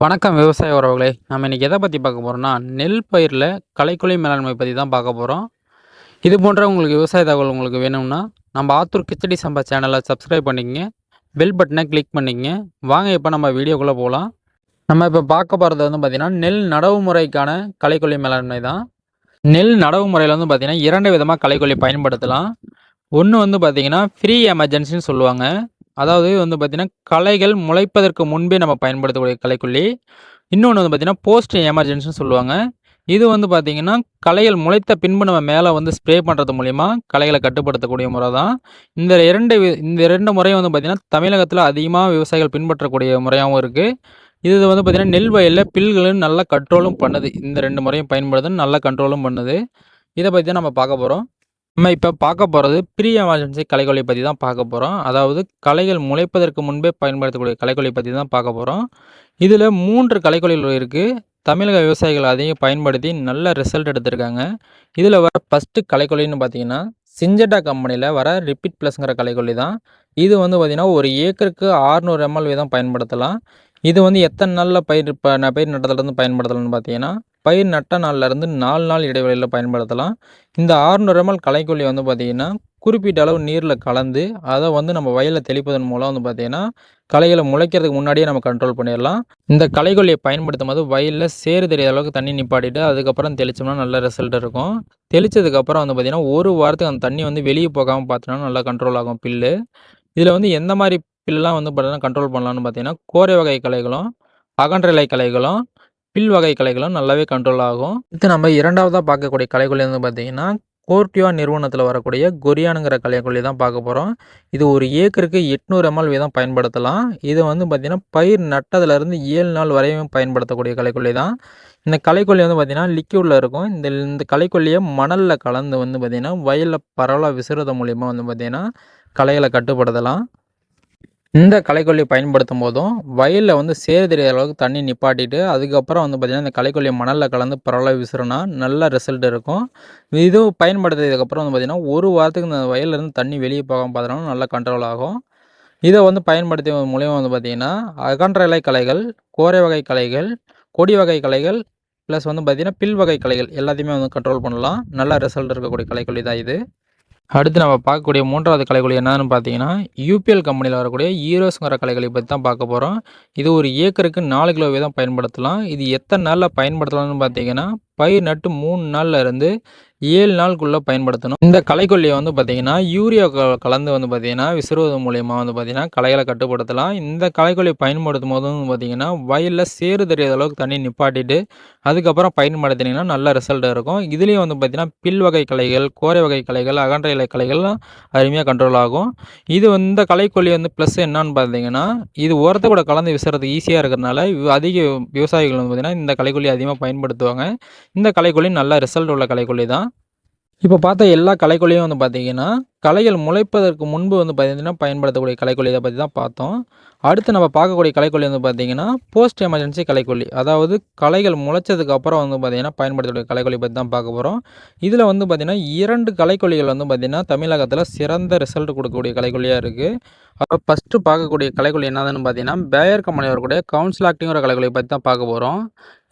வணக்கம் விவசாய உறவுகளே! நம்ம இன்னைக்கு எத பத்தி பார்க்க போறோம்னா, நெல் பயிர்ல களைக்கொல்லி மேலாண்மை பத்தி தான் பார்க்க போறோம். இது போன்ற உங்களுக்கு விவசாய தகவல் உங்களுக்கு வேணும்னா, நம்ம ஆத்தூர் கிச்சடி சம்பா சேனல சப்ஸ்கிரைப் பண்ணிக்கங்க. பெல் பட்டன கிளிக் பண்ணிக்கங்க. வாங்க இப்ப நம்ம வீடியோக்குள்ள போலாம். நம்ம இப்ப பார்க்க போறது வந்து பார்த்தீங்கன்னா, நெல் நடவு முறைக்கான களைக்கொல்லி மேலாண்மை தான். நெல் நடவு முறையில வந்து பார்த்தீங்கன்னா, 2 விதமா களைக்கொல்லி பயன்படுத்தலாம். ஒண்ணு வந்து பார்த்தீங்கன்னா, ப்ரீ எமர்ஜென்சின்னு சொல்லுவாங்க. அதாவது வந்து பார்த்தீங்கன்னா, களைகள் முளைப்பதற்கு முன்பே நம்ம பயன்படுத்தக்கூடிய களைக்கொல்லி. இன்னொன்னு வந்து பார்த்தீங்கன்னா, போஸ்ட் எமர்ஜென்சின்னு சொல்லுவாங்க. இது வந்து பார்த்தீங்கன்னா, களைகள் முளைத்த பின்பு நம்ம மேல வந்து ஸ்ப்ரே பண்றது மூலியமா களைகள கட்டுப்படுத்தக்கூடிய முறை தான். இந்த 2 முறையும் வந்து பார்த்தீங்கன்னா, தமிழகத்தில அதிகமா விவசாயிகள் பின்பற்றக்கூடிய முறையாவும் இருக்கு. இது வந்து பார்த்தீங்கன்னா, நெல் வயல்ல பில்களும் நல்லா கண்ட்ரோலும் பண்ணுது. இந்த 2 முறையும் பயன்படுது நல்லா கண்ட்ரோலும் பண்ணுது. இத பத்தி தான் நம்ம பார்க்க போறோம். நம்ம இப்ப பார்க்க போறது ப்ரீ எமர்ஜென்சி களைக்கொல்லி பத்தி தான் பார்க்க போறோம். அதாவது களைகள் முளைப்பதற்கு முன்பே பயன்படுத்தக்கூடிய களைக்கொல்லி பத்தி தான் பார்க்க போறோம். இதுல 3 களைக்கொல்லிகள் இருக்கு. தமிழக விவசாயிகள் அதையும் பயன்படுத்தி நல்ல ரிசல்ட் எடுத்திருக்காங்க. இதுல வர ஃபர்ஸ்ட்டு களைக்கொல்லின்னு பார்த்தீங்கன்னா, சிஞ்சட்டா கம்பெனில வர ரிப்பீட் ப்ளஸ்ங்கிற களைக்கொல்லி தான். இது வந்து பார்த்தீங்கன்னா, ஒரு ஏக்கருக்கு 600 ml வீதம் பயன்படுத்தலாம். இது வந்து எத்தன நாள்ல பயிர் நட்டதுலேருந்து பயன்படுத்தலாம்னு பார்த்தீங்கன்னா, பயிர் நட்ட நாள்லேருந்து 4 நாள் இடைவெளியில பயன்படுத்தலாம். இந்த 600 ml களைக்கொல்லி வந்து பார்த்தீங்கன்னா, குறிப்பிட்ட அளவு நீர்ல கலந்து, அத வந்து நம்ம வயல்ல தெளிப்பதன் மூலம் வந்து பார்த்தீங்கன்னா, களைகள முளைக்கிறதுக்கு முன்னாடியே நம்ம கண்ட்ரோல் பண்ணிறலாம். இந்த களைக்கொல்லிய பயன்படுத்தும்போது வயல்ல சேறு தெரியாத அளவுக்கு தண்ணி நிப்பாட்டிட்டு, அதுக்கப்புறம் தெளிச்சோம்னா நல்ல ரிசல்ட் இருக்கும். தெளிச்சதுக்கப்புறம் வந்து பார்த்தீங்கன்னா, 1 வாரத்துக்கு அந்த தண்ணி வந்து வெளிய போகாம பார்த்தோம்னா நல்லா கண்ட்ரோல் ஆகும் பில்லு. இதில வந்து எந்த மாரி பில்லாம் வந்து பார்த்தீங்கன்னா கண்ட்ரோல் பண்ணலாம்னு பார்த்தீங்கன்னா, கோரை வகை களைகளும், அகன்ற இலை களைகளும், பில் வகை களைகளும் நல்லாவே கண்ட்ரோல் ஆகும். அடுத்து நம்ம 2வதா பார்க்கக்கூடிய களைக்கொல்லி வந்து பார்த்தீங்கன்னா, கோர்டிவா நிறுவனத்தில வரக்கூடிய கொரியானுங்கிற களைக்கொல்லி தான் பார்க்க போறோம். இது ஒரு ஏக்கருக்கு 800 ml வீதம் பயன்படுத்தலாம். இது வந்து பார்த்தீங்கன்னா, பயிர் நட்டதிலிருந்து 7 நாள் வரையும் பயன்படுத்தக்கூடிய களைக்கொல்லி தான். இந்த களைக்கொல்லி வந்து பார்த்தீங்கன்னா, லிக்யூட்ல இருக்கும். இந்த களைக்கொல்லிய மணல்ல கலந்து வந்து பார்த்தீங்கன்னா, வயல்ல பரவலா விசுறது மூலியமா வந்து பார்த்தீங்கன்னா, களைகள கட்டுப்படுத்தலாம். இந்த களைக்கொல்லி பயன்படுத்தும் போதும், வயல்ல வந்து சேறு தெரியாத அளவுக்கு தண்ணி நிப்பாட்டிட்டு, அதுக்கப்புறம் வந்து பார்த்தீங்கன்னா, இந்த களைக்கொல்லிய மணல்ல கலந்து பரவலா விசுறுனா, நல்ல ரிசல்ட் இருக்கும். இது பயன்படுத்தியதுக்கப்புறம் வந்து பார்த்தீங்கன்னா, 1 வாரத்துக்கு இந்த வயல்லேருந்து தண்ணி வெளிய போகாம பார்த்தோம்னா, நல்லா கண்ட்ரோல் ஆகும். இத வந்து பயன்படுத்தியதன் மூலியமா வந்து பார்த்தீங்கன்னா, அகன்ற இலை களைகள், கோரை வகை களைகள், கொடி வகை களைகள், ப்ளஸ் வந்து பார்த்தீங்கன்னா, பில் வகை களைகள் எல்லாத்தையுமே வந்து கண்ட்ரோல் பண்ணலாம். நல்ல ரிசல்ட் இருக்கக்கூடிய களைக்கொல்லி தான் இது. அடுத்து நம்ம பார்க்கக்கூடிய 3வது களைக்கொல்லி என்னன்னு பார்த்தீங்கன்னா, யூபிஎல் கம்பெனியில வரக்கூடிய ஈரோஸ்ங்கிற களைக்கொல்லி பத்தி தான் பார்க்க போறோம். இது ஒரு ஏக்கருக்கு 4 கிலோ வீதம் பயன்படுத்தலாம். இது எத்தன நாள்ல பயன்படுத்தலாம்னு பார்த்தீங்கன்னா, பயிர் நட்டு 3 நாள்ல இருந்து 7 நாளுக்குள்ள பயன்படுத்தணும். இந்த களைக்கொல்லிய வந்து பார்த்தீங்கன்னா, யூரியா கலந்து வந்து பார்த்தீங்கன்னா, விசுறுவது மூலியமா வந்து பார்த்தீங்கன்னா, களைகள கட்டுப்படுத்தலாம். இந்த களைக்கொல்லி பயன்படுத்தும்போது வந்து பார்த்தீங்கன்னா, வயல்ல சேறு தெரியாத அளவுக்கு தண்ணி நிப்பாட்டிட்டு, அதுக்கப்புறம் பயன்படுத்தினீங்கன்னா நல்ல ரிசல்ட் இருக்கும். இதுலயும் வந்து பார்த்தீங்கன்னா, பில் வகை களைகள், கோரை வகை களைகள், அகன்ற இலை களைகள்லாம் அருமையா கண்ட்ரோல் ஆகும். இந்த களைக்கொல்லி வந்து ப்ளஸ் என்னான்னு பார்த்தீங்கன்னா, இது உரத்த கூட கலந்து விசுறதுக்கு ஈஸியா இருக்கிறனால, அதிக விவசாயிகள் வந்து பார்த்தீங்கன்னா, இந்த களைக்கொல்லி அதிகமா பயன்படுத்துவாங்க. இந்த களைக்கொல்லி நல்ல ரிசல்ட் உள்ள களைக்கொல்லி தான். இப்போ பார்த்த எல்லா களைக்கொல்லியும் வந்து பார்த்தீங்கன்னா, களைகள் முளைப்பதற்கு முன்பு வந்து பார்த்தீங்கன்னா, பயன்படுத்தக்கூடிய களைக்கொல்லி இத பத்தி தான் பார்த்தோம். அடுத்து நம்ம பார்க்கக்கூடிய களைக்கொல்லி வந்து பார்த்தீங்கன்னா, போஸ்ட் எமர்ஜென்சி களைக்கொல்லி. அதாவது களைகள் முளைச்சதுக்கு அப்புறம் வந்து பார்த்தீங்கன்னா, பயன்படுத்தக்கூடிய களைக்கொல்லி பத்தி தான் பார்க்க போறோம். இதில வந்து பார்த்தீங்கன்னா, 2 களைக்கொல்லிகள் வந்து பார்த்தீங்கன்னா, தமிழகத்தில சிறந்த ரிசல்ட் கொடுக்கக்கூடிய களைக்கொல்லியா இருக்கு. ஃபர்ஸ்ட்டு பார்க்கக்கூடிய களைக்கொல்லி என்னதுன்னு பார்த்தீங்கன்னா, பேயர் கம்பெனி வரக்கூடிய கவுன்சில் ஆக்டிங்கிற களைக்கொல்லிய பத்தி தான் பார்க்க போறோம்.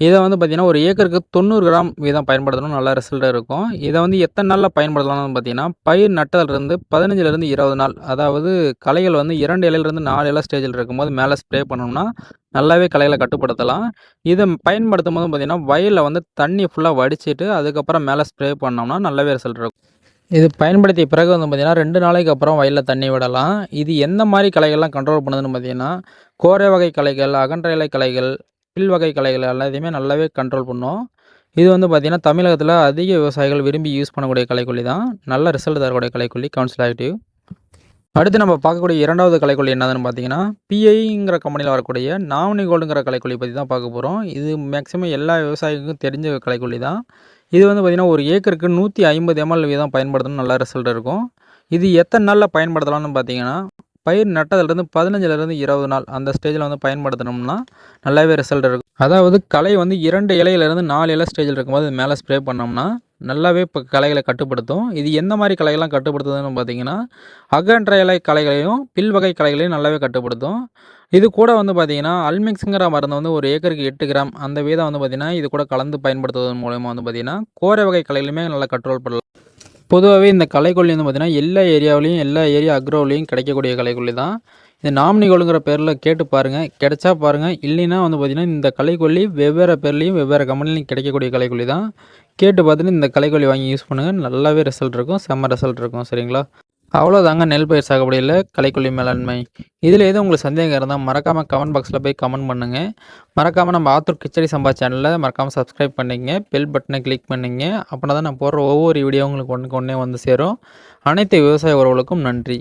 இத வந்து பார்த்தீங்கன்னா, ஒரு ஏக்கருக்கு 90 கிராம் வீதம் பயன்படுத்தணும் நல்ல ரிசல்ட் இருக்கும். இத வந்து எத்தன நாள்ல பயன்படுத்தலாம்னு பார்த்தீங்கன்னா, பயிர் நட்டதிலிருந்து 15லிருந்து 20 நாள். அதாவது களைகள் வந்து 2 இலையிலிருந்து 4 இலை ஸ்டேஜில இருக்கும்போது மேல ஸ்ப்ரே பண்ணோம்னா, நல்லாவே களைகள கட்டுப்படுத்தலாம். இத பயன்படுத்தும்போது பார்த்தீங்கன்னா, வயல்ல வந்து தண்ணி ஃபுல்லா வடிச்சிட்டு, அதுக்கப்புறம் மேல ஸ்ப்ரே பண்ணோம்னா நல்லாவே ரிசல்ட் இருக்கும். இது பயன்படுத்திய பிறகு வந்து பார்த்தீங்கன்னா, 2 நாளைக்கு அப்புறம் வயல்ல தண்ணி விடலாம். இது எந்த மாரி களைகள்லாம் கண்ட்ரோல் பண்ணுதுன்னு பார்த்தீங்கன்னா, கோரை வகை களைகள், அகன்ற இலை களைகள், பில் வகை களைகள் எல்லாத்தையுமே நல்லாவே கண்ட்ரோல் பண்ணும். இது வந்து பார்த்தீங்கன்னா, தமிழகத்தில அதிக விவசாயிகள் விரும்பி யூஸ் பண்ணக்கூடிய களைக்கொல்லி தான். நல்ல ரிசல்ட் தரக்கூடிய களைக்கொல்லி கவுன்சில் ஆக்டிவ். அடுத்து நம்ம பார்க்கக்கூடிய 2வது களைக்கொல்லி என்னதுன்னு பார்த்தீங்கன்னா, பிஐங்கிற கம்பெனியில வரக்கூடிய நாமினி கோல்டுங்கிற களைக்கொல்லி பத்தி தான் பார்க்க போறோம். இது மேக்ஸிமம் எல்லா விவசாயிகளுக்கும் தெரிஞ்ச களைக்கொல்லி தான். இது வந்து பார்த்தீங்கன்னா, ஒரு ஏக்கருக்கு 150 ml வீதம் பயன்படுத்தணும் நல்ல ரிசல்ட் இருக்கும். இது எத்தன நாள்ல பயன்படுத்தலாம்னு பார்த்தீங்கன்னா, பயிர் நட்டதிலிருந்து 15லிருந்து 20 நாள் அந்த ஸ்டேஜில வந்து பயன்படுத்தினோம்னா, நல்லாவே ரிசல்ட் இருக்கும். அதாவது களை வந்து 2 இலையிலிருந்து 4 இலை ஸ்டேஜில இருக்கும்போது மேல ஸ்ப்ரே பண்ணோம்னா, நல்லாவே இப்போ களைகளை கட்டுப்படுத்தும். இது எந்த மாதிரி களைகள்லாம் கட்டுப்படுத்துதுன்னு பார்த்தீங்கன்னா, அகன்ற இலை களைகளையும், பில் வகை களைகளையும் நல்லாவே கட்டுப்படுத்தும். இது கூட வந்து பார்த்தீங்கன்னா, அல்மிக்ஸுங்கிற மருந்து வந்து ஒரு ஏக்கருக்கு 8 கிராம் அந்த வீதம் வந்து பார்த்தீங்கன்னா, இது கூட கலந்து பயன்படுத்துவதன் மூலயமா வந்து பார்த்தீங்கன்னா, கோரை வகை களைகளுமே நல்லா கண்ட்ரோல் பண்ணலாம். பொதுவாகவே இந்த களைக்கொல்லி வந்து பார்த்தீங்கன்னா, எல்லா ஏரியாவிலையும் எல்லா ஏரியா அக்ரோவிலையும் கிடைக்கக்கூடிய களைக்கொல்லி தான். இது நாமினிகோளுங்கிற பேரில் கேட்டு பாருங்கள், கிடைச்சா பாருங்கள். இல்லைன்னா வந்து பார்த்தீங்கன்னா, இந்த களைக்கொல்லி வெவ்வேறு பேர்லேயும் வெவ்வேறு கம்பெனிலையும் கிடைக்கக்கூடிய களைக்கொல்லி தான். கேட்டு பார்த்துட்டு இந்த களைக்கொல்லி வாங்கி யூஸ் பண்ணுங்கள். நல்லாவே ரிசல்ட் இருக்கும், செம்ம ரிசல்ட் இருக்கும். சரிங்களா? அவ்வளோதாங்க நெல் பயிர் சாகுபடியில் களைக்கொல்லி மேலாண்மை. இதில் எதுவும் உங்களுக்கு சந்தேகம் இருந்தால் மறக்காமல் கமெண்ட் பாக்ஸில் போய் கமெண்ட் பண்ணுங்கள். மறக்காமல் நம்ம ஆத்தூர் கிச்சடி சம்பா சேனலில் மறக்காமல் சப்ஸ்கிரைப் பண்ணிங்க, பெல் பட்டனை கிளிக் பண்ணிங்க. அப்படின்னா தான் நான் போடுற ஒவ்வொரு வீடியோ உங்களுக்கு ஒன்றுக்கு ஒன்றே வந்து சேரும். அனைத்து விவசாய உறவுகளுக்கும் நன்றி.